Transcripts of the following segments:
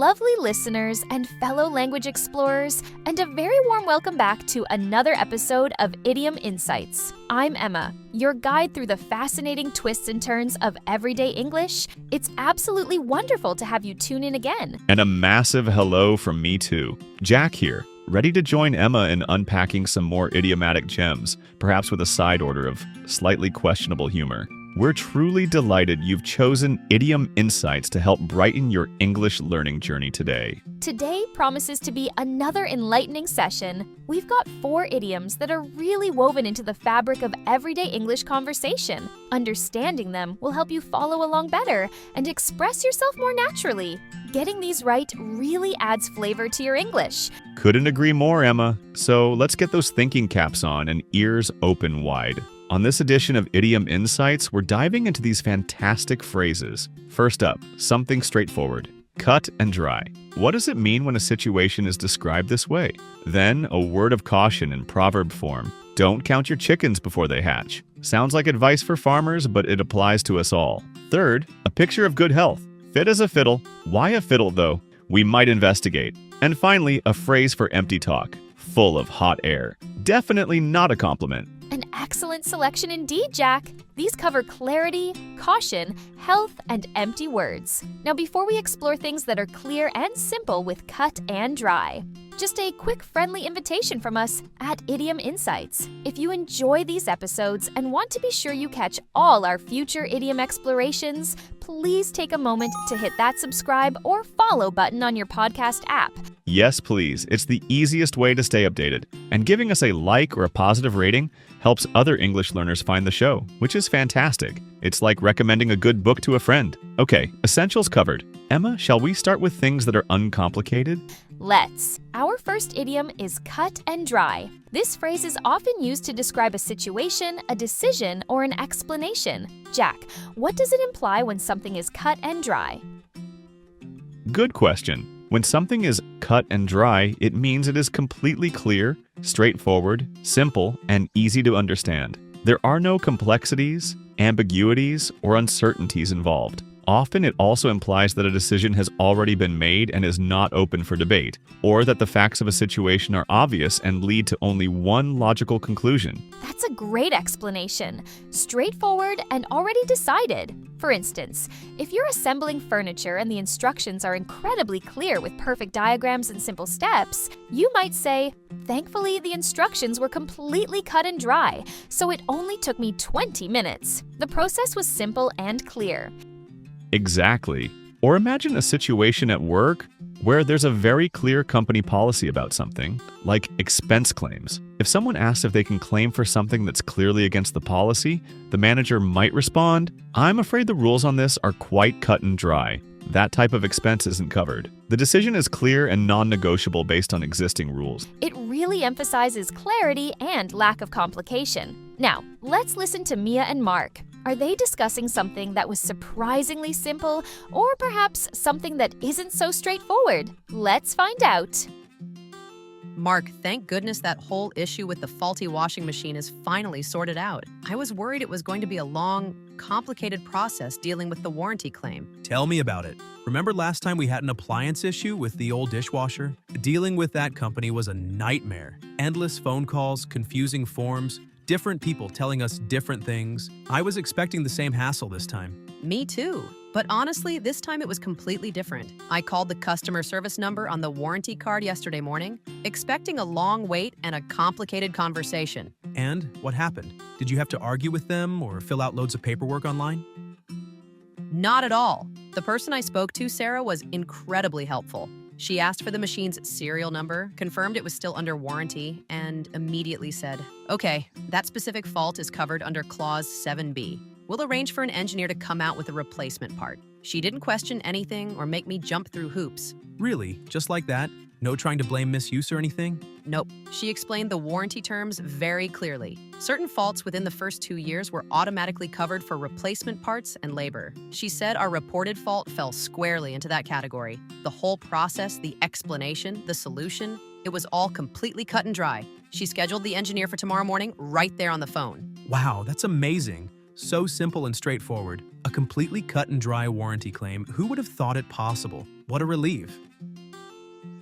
Lovely listeners and fellow language explorers, and a very warm welcome back to another episode of Idiom Insights. I'm Emma, your guide through the fascinating twists and turns of everyday English. It's absolutely wonderful to have you tune in again. And a massive hello from me too. Jack here, ready to join Emma in unpacking some more idiomatic gems, perhaps with a side order of slightly questionable humor. We're truly delighted you've chosen Idiom Insights to help brighten your English learning journey today. Today promises to be another enlightening session. We've got 4 idioms that are really woven into the fabric of everyday English conversation. Understanding them will help you follow along better and express yourself more naturally. Getting these right really adds flavor to your English. Couldn't agree more, Emma. So let's get those thinking caps on and ears open wide. On this edition of Idiom Insights, we're diving into these fantastic phrases. First up, something straightforward. Cut and dry. What does it mean when a situation is described this way? Then, a word of caution in proverb form. Don't count your chickens before they hatch. Sounds like advice for farmers, but it applies to us all. Third, a picture of good health. Fit as a fiddle. Why a fiddle, though? We might investigate. And finally, a phrase for empty talk. Full of hot air. Definitely not a compliment. An excellent selection indeed, Jack. These cover clarity, caution, health, and empty words. Now, before we explore things that are clear and simple with cut and dry, just a quick friendly invitation from us at Idiom Insights. If you enjoy these episodes and want to be sure you catch all our future idiom explorations, please take a moment to hit that subscribe or follow button on your podcast app. Yes, please. It's the easiest way to stay updated. And giving us a like or a positive rating helps other English learners find the show, which is fantastic. It's like recommending a good book to a friend. Okay, essentials covered. Emma, shall we start with things that are uncomplicated? Let's. Our first idiom is cut and dry. This phrase is often used to describe a situation, a decision, or an explanation. Jack, what does it imply when something is cut and dry? Good question. When something is cut and dry, it means it is completely clear, straightforward, simple, and easy to understand. There are no complexities, ambiguities, or uncertainties involved. Often it also implies that a decision has already been made and is not open for debate, or that the facts of a situation are obvious and lead to only one logical conclusion. That's a great explanation. Straightforward and already decided. For instance, if you're assembling furniture and the instructions are incredibly clear with perfect diagrams and simple steps, you might say, "Thankfully, the instructions were completely cut and dry, so it only took me 20 minutes. The process was simple and clear." Exactly. Or imagine a situation at work where there's a very clear company policy about something, like expense claims. If someone asks if they can claim for something that's clearly against the policy, the manager might respond, "I'm afraid the rules on this are quite cut and dry. That type of expense isn't covered." The decision is clear and non-negotiable based on existing rules. It really emphasizes clarity and lack of complication. Now, let's listen to Mia and Mark. Are they discussing something that was surprisingly simple, or perhaps something that isn't so straightforward? Let's find out. Mark, thank goodness that whole issue with the faulty washing machine is finally sorted out. I was worried it was going to be a long, complicated process dealing with the warranty claim. Tell me about it. Remember last time we had an appliance issue with the old dishwasher? Dealing with that company was a nightmare. Endless phone calls, confusing forms, different people telling us different things. I was expecting the same hassle this time. Me too. But honestly, this time it was completely different. I called the customer service number on the warranty card yesterday morning, expecting a long wait and a complicated conversation. And what happened? Did you have to argue with them or fill out loads of paperwork online? Not at all. The person I spoke to, Sarah, was incredibly helpful. She asked for the machine's serial number, confirmed it was still under warranty, and immediately said, "Okay, that specific fault is covered under Clause 7B. We'll arrange for an engineer to come out with a replacement part." She didn't question anything or make me jump through hoops. Really? Just like that? No trying to blame misuse or anything? Nope. She explained the warranty terms very clearly. Certain faults within the first 2 years were automatically covered for replacement parts and labor. She said our reported fault fell squarely into that category. The whole process, the explanation, the solution, it was all completely cut and dry. She scheduled the engineer for tomorrow morning right there on the phone. Wow, that's amazing. So simple and straightforward. A completely cut and dry warranty claim. Who would have thought it possible? What a relief.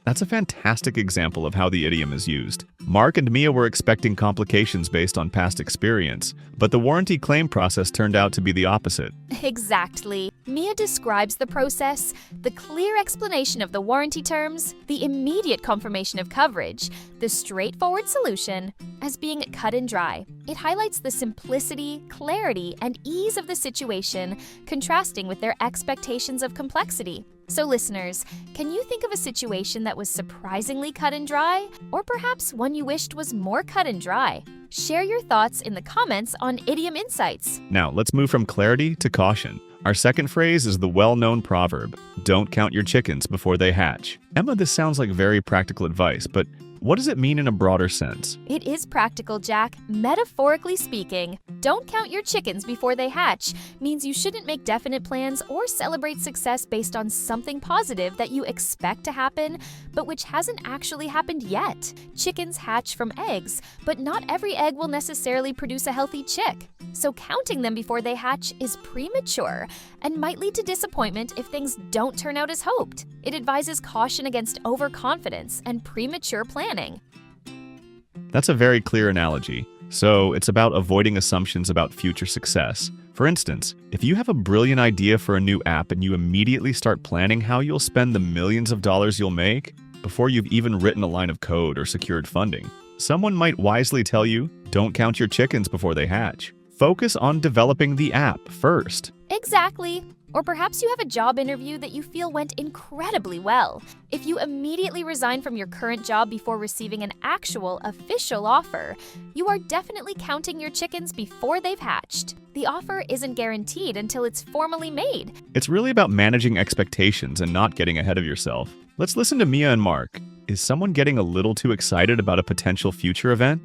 That's a fantastic example of how the idiom is used. Mark and Mia were expecting complications based on past experience, but the warranty claim process turned out to be the opposite. Exactly. Mia describes the process, the clear explanation of the warranty terms, the immediate confirmation of coverage, the straightforward solution, as being cut and dry. It highlights the simplicity, clarity, and ease of the situation, contrasting with their expectations of complexity. So listeners, can you think of a situation that was surprisingly cut and dry? Or perhaps one you wished was more cut and dry? Share your thoughts in the comments on Idiom Insights. Now, let's move from clarity to caution. Our second phrase is the well-known proverb, "Don't count your chickens before they hatch." Emma, this sounds like very practical advice, but what does it mean in a broader sense? It is practical, Jack. Metaphorically speaking, don't count your chickens before they hatch means you shouldn't make definite plans or celebrate success based on something positive that you expect to happen, but which hasn't actually happened yet. Chickens hatch from eggs, but not every egg will necessarily produce a healthy chick. So counting them before they hatch is premature and might lead to disappointment if things don't turn out as hoped. It advises caution against overconfidence and premature planning. That's a very clear analogy. So it's about avoiding assumptions about future success. For instance, if you have a brilliant idea for a new app and you immediately start planning how you'll spend the millions of dollars you'll make before you've even written a line of code or secured funding, someone might wisely tell you, don't count your chickens before they hatch. Focus on developing the app first. Exactly. Or perhaps you have a job interview that you feel went incredibly well. If you immediately resign from your current job before receiving an actual official offer, you are definitely counting your chickens before they've hatched. The offer isn't guaranteed until it's formally made. It's really about managing expectations and not getting ahead of yourself. Let's listen to Mia and Mark. Is someone getting a little too excited about a potential future event?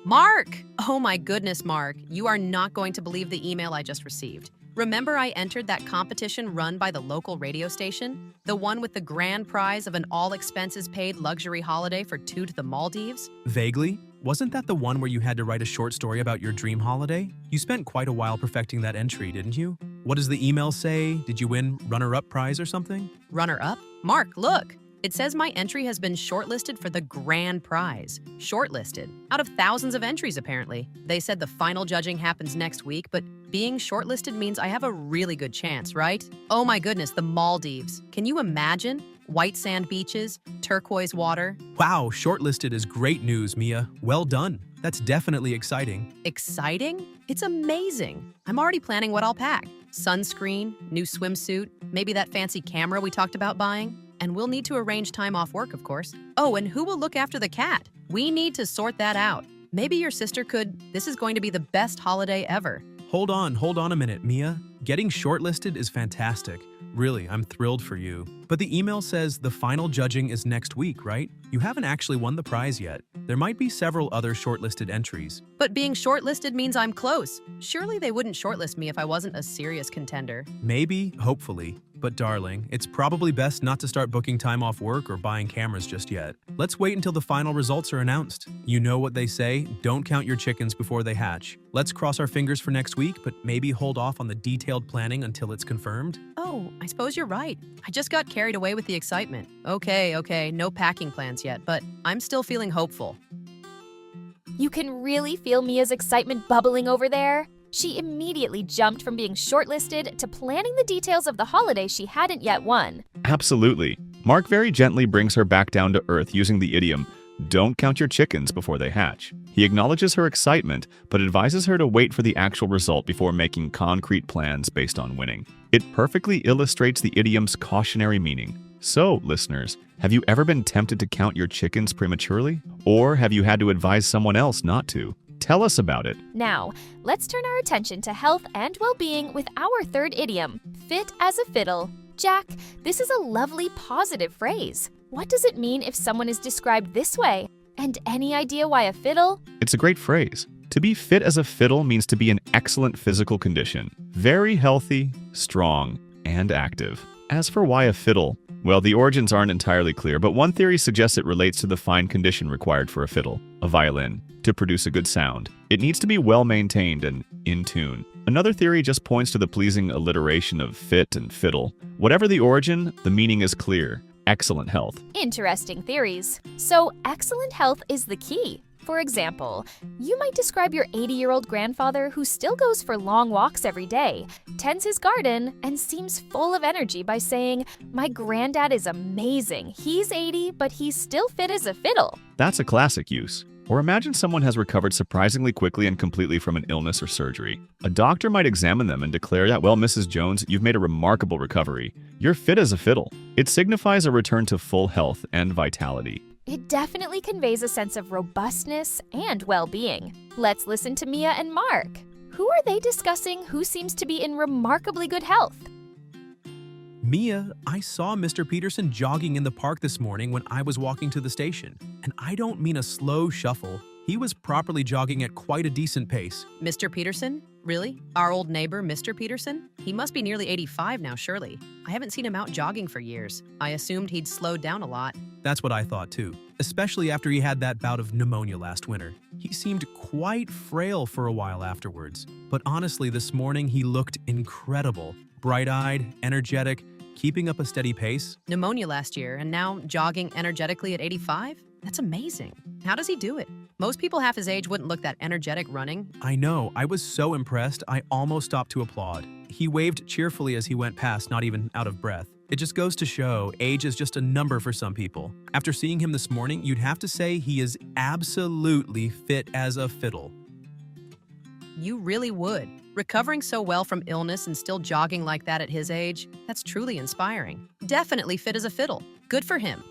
Mark! Oh my goodness, Mark. You are not going to believe the email I just received. Remember I entered that competition run by the local radio station? The one with the grand prize of an all-expenses-paid luxury holiday for 2 to the Maldives? Vaguely. Wasn't that the one where you had to write a short story about your dream holiday? You spent quite a while perfecting that entry, didn't you? What does the email say? Did you win runner-up prize or something? Runner-up? Mark, look! It says my entry has been shortlisted for the grand prize. Shortlisted. Out of thousands of entries, apparently. They said the final judging happens next week, but being shortlisted means I have a really good chance, right? Oh my goodness, the Maldives. Can you imagine? White sand beaches, turquoise water. Wow, shortlisted is great news, Mia. Well done. That's definitely exciting. Exciting? It's amazing. I'm already planning what I'll pack. Sunscreen, new swimsuit, maybe that fancy camera we talked about buying. And we'll need to arrange time off work, of course. Oh, and who will look after the cat? We need to sort that out. Maybe your sister could. This is going to be the best holiday ever. Hold on a minute, Mia. Getting shortlisted is fantastic. Really, I'm thrilled for you. But the email says the final judging is next week, right? You haven't actually won the prize yet. There might be several other shortlisted entries. But being shortlisted means I'm close. Surely they wouldn't shortlist me if I wasn't a serious contender. Maybe, hopefully. But darling, it's probably best not to start booking time off work or buying cameras just yet. Let's wait until the final results are announced. You know what they say, don't count your chickens before they hatch. Let's cross our fingers for next week, but maybe hold off on the detailed planning until it's confirmed. Oh, I suppose you're right. I just got carried away with the excitement. Okay, no packing plans yet, but I'm still feeling hopeful. You can really feel Mia's excitement bubbling over there. She immediately jumped from being shortlisted to planning the details of the holiday she hadn't yet won. Absolutely. Mark very gently brings her back down to earth using the idiom, "Don't count your chickens before they hatch." He acknowledges her excitement, but advises her to wait for the actual result before making concrete plans based on winning. It perfectly illustrates the idiom's cautionary meaning. So, listeners, have you ever been tempted to count your chickens prematurely? Or have you had to advise someone else not to? Tell us about it. Now, let's turn our attention to health and well-being with our third idiom, fit as a fiddle. Jack, this is a lovely positive phrase. What does it mean if someone is described this way? And any idea why a fiddle? It's a great phrase. To be fit as a fiddle means to be in excellent physical condition, very healthy, strong, and active. As for why a fiddle, Well, the origins aren't entirely clear, but one theory suggests it relates to the fine condition required for a fiddle, a violin, to produce a good sound. It needs to be well maintained and in tune. Another theory just points to the pleasing alliteration of fit and fiddle. Whatever the origin, the meaning is clear. Excellent health. Interesting theories. So, excellent health is the key. For example, you might describe your 80-year-old grandfather who still goes for long walks every day, tends his garden, and seems full of energy by saying, "My granddad is amazing. He's 80, but he's still fit as a fiddle." That's a classic use. Or imagine someone has recovered surprisingly quickly and completely from an illness or surgery. A doctor might examine them and declare that, "Well, Mrs. Jones, you've made a remarkable recovery. You're fit as a fiddle." It signifies a return to full health and vitality. It definitely conveys a sense of robustness and well-being. Let's listen to Mia and Mark. Who are they discussing who seems to be in remarkably good health? Mia, I saw Mr. Peterson jogging in the park this morning when I was walking to the station. And I don't mean a slow shuffle. He was properly jogging at quite a decent pace. Mr. Peterson? Really? Our old neighbor, Mr. Peterson? He must be nearly 85 now, surely. I haven't seen him out jogging for years. I assumed he'd slowed down a lot. That's what I thought too, especially after he had that bout of pneumonia last winter. He seemed quite frail for a while afterwards. But honestly, this morning he looked incredible. Bright-eyed, energetic, keeping up a steady pace. Pneumonia last year, and now jogging energetically at 85? That's amazing. How does he do it? Most people half his age wouldn't look that energetic running. I know, I was so impressed, I almost stopped to applaud. He waved cheerfully as he went past, not even out of breath. It just goes to show, age is just a number for some people. After seeing him this morning, you'd have to say he is absolutely fit as a fiddle. You really would. Recovering so well from illness and still jogging like that at his age, that's truly inspiring. Definitely fit as a fiddle. Good for him.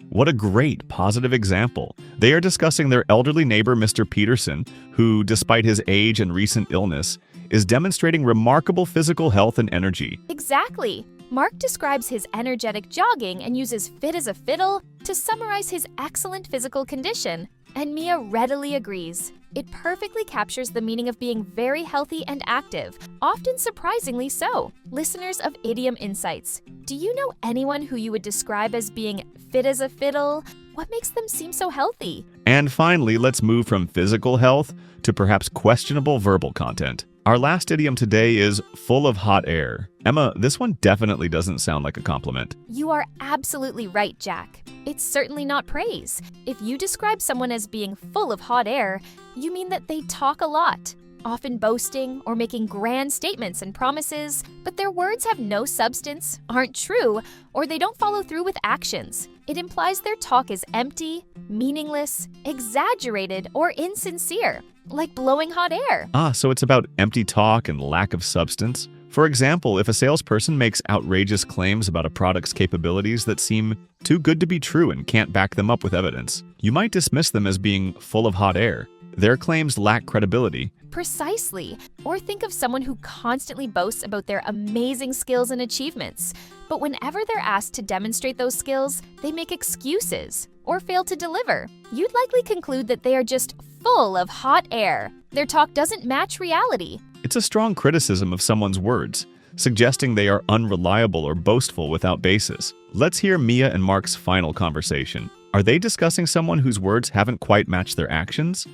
What a great, positive example. They are discussing their elderly neighbor, Mr. Peterson, who, despite his age and recent illness, is demonstrating remarkable physical health and energy. Exactly. Mark describes his energetic jogging and uses fit as a fiddle to summarize his excellent physical condition, and Mia readily agrees. It perfectly captures the meaning of being very healthy and active, often surprisingly so. Listeners of Idiom Insights, do you know anyone who you would describe as being fit as a fiddle? What makes them seem so healthy? And finally, let's move from physical health to perhaps questionable verbal content. Our last idiom today is full of hot air. Emma, this one definitely doesn't sound like a compliment. You are absolutely right, Jack. It's certainly not praise. If you describe someone as being full of hot air, you mean that they talk a lot, often boasting or making grand statements and promises, but their words have no substance, aren't true, or they don't follow through with actions. It implies their talk is empty, meaningless, exaggerated, or insincere, like blowing hot air. So it's about empty talk and lack of substance. For example, if a salesperson makes outrageous claims about a product's capabilities that seem too good to be true and can't back them up with evidence, you might dismiss them as being full of hot air. Their claims lack credibility. Precisely. Or think of someone who constantly boasts about their amazing skills and achievements, but whenever they're asked to demonstrate those skills, they make excuses or fail to deliver. You'd likely conclude that they are just full of hot air. Their talk doesn't match reality. It's a strong criticism of someone's words, suggesting they are unreliable or boastful without basis. Let's hear Mia and Mark's final conversation. Are they discussing someone whose words haven't quite matched their actions?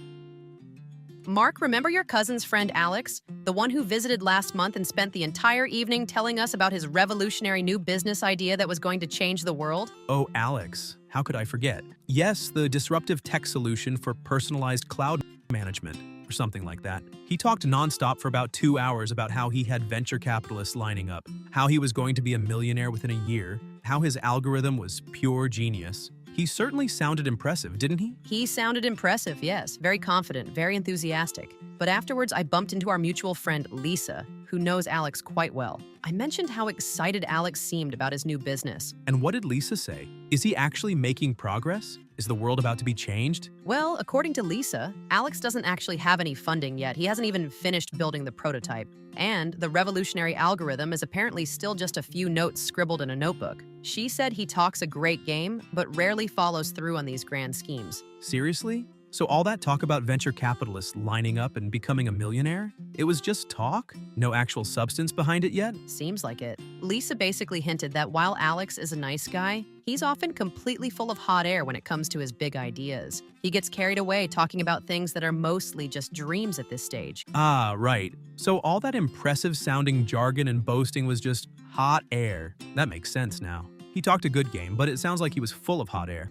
Mark, remember your cousin's friend Alex? The one who visited last month and spent the entire evening telling us about his revolutionary new business idea that was going to change the world? Oh, Alex, how could I forget? Yes, the disruptive tech solution for personalized cloud management, or something like that. He talked nonstop for about 2 hours about how he had venture capitalists lining up, how he was going to be a millionaire within a year, how his algorithm was pure genius. He certainly sounded impressive, didn't he? He sounded impressive, yes. Very confident, very enthusiastic. But afterwards, I bumped into our mutual friend, Lisa, who knows Alex quite well. I mentioned how excited Alex seemed about his new business. And what did Lisa say? Is he actually making progress? Is the world about to be changed? Well, according to Lisa, Alex doesn't actually have any funding yet. He hasn't even finished building the prototype. And the revolutionary algorithm is apparently still just a few notes scribbled in a notebook. She said he talks a great game, but rarely follows through on these grand schemes. Seriously? So all that talk about venture capitalists lining up and becoming a millionaire? It was just talk? No actual substance behind it yet? Seems like it. Lisa basically hinted that while Alex is a nice guy, he's often completely full of hot air when it comes to his big ideas. He gets carried away talking about things that are mostly just dreams at this stage. Ah, right. So all that impressive-sounding jargon and boasting was just hot air. That makes sense now. He talked a good game, but it sounds like he was full of hot air.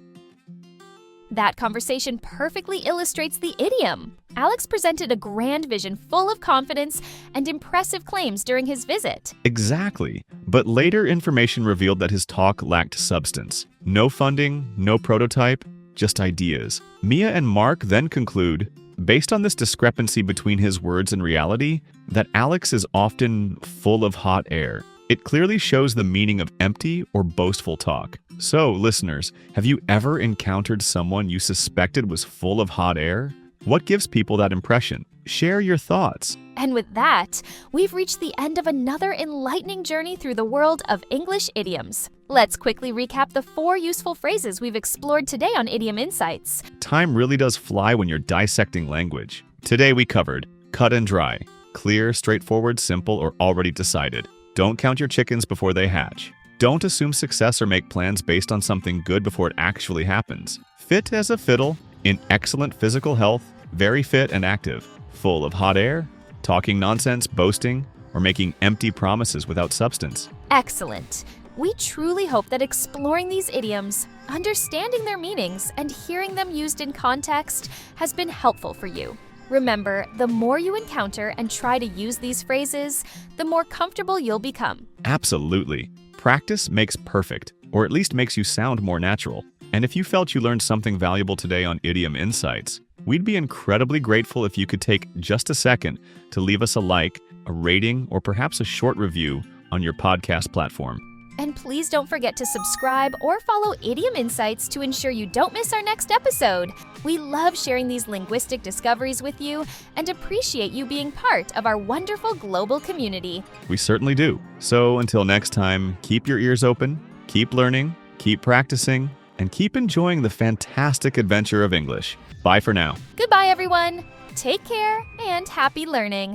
That conversation perfectly illustrates the idiom. Alex presented a grand vision full of confidence and impressive claims during his visit. Exactly. But later information revealed that his talk lacked substance. No funding, no prototype, just ideas. Mia and Mark then conclude, based on this discrepancy between his words and reality, that Alex is often full of hot air. It clearly shows the meaning of empty or boastful talk. So, listeners, have you ever encountered someone you suspected was full of hot air? What gives people that impression? Share your thoughts. And with that, we've reached the end of another enlightening journey through the world of English idioms. Let's quickly recap the 4 useful phrases we've explored today on Idiom Insights. Time really does fly when you're dissecting language. Today we covered cut and dry, clear, straightforward, simple, or already decided. Don't count your chickens before they hatch. Don't assume success or make plans based on something good before it actually happens. Fit as a fiddle, in excellent physical health, very fit and active, full of hot air, talking nonsense, boasting, or making empty promises without substance. Excellent. We truly hope that exploring these idioms, understanding their meanings, and hearing them used in context has been helpful for you. Remember, the more you encounter and try to use these phrases, the more comfortable you'll become. Absolutely. Practice makes perfect, or at least makes you sound more natural. And if you felt you learned something valuable today on Idiom Insights, we'd be incredibly grateful if you could take just a second to leave us a like, a rating, or perhaps a short review on your podcast platform. And please don't forget to subscribe or follow Idiom Insights to ensure you don't miss our next episode. We love sharing these linguistic discoveries with you and appreciate you being part of our wonderful global community. We certainly do. So until next time, keep your ears open, keep learning, keep practicing, and keep enjoying the fantastic adventure of English. Bye for now. Goodbye, everyone. Take care and happy learning.